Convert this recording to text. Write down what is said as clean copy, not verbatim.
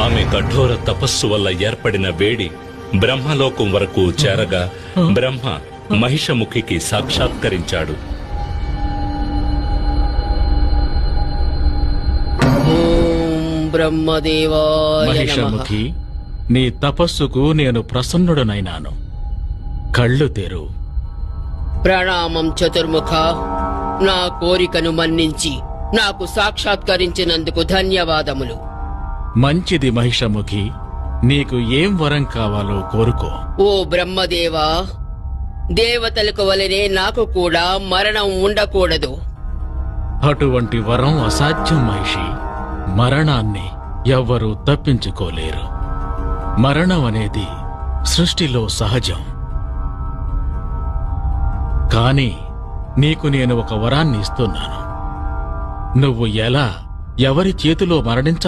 ఆమె కఠోర తపస్సు వల్ల ఏర్పడిన వేడి బ్రహ్మలోకం వరకు చేరగా బ్రహ్మ మహిషముఖికి సాక్షాత్కరించాడు. బ్రహ్మదేవాయ నమః. మహిషముఖి, నీ తపస్సుకు నేను ప్రసన్నుడనైనాను. కళ్ళు తెరు. ప్రణామం చతుర్ముఖ. నా కోరికను మన్నించి నాకు సాక్షాత్కరించినందుకు ధన్యవాదములు. మంచిది మహిషముఖి, నీకు ఏం వరం కావాలో కోరుకో. ఓ బ్రహ్మదేవా, దేవతలకు వలనే నాకు కూడా మరణం ఉండకూడదు. అటువంటి వరం అసాధ్యం మహిషి. మరణాన్ని ఎవ్వరూ తప్పించుకోలేరు. మరణం అనేది సృష్టిలో సహజం. కాని నీకు నేను ఒక వరాన్ని ఇస్తున్నాను. నువ్వు ఎలా ఎవరి చేతిలో మరణించాలి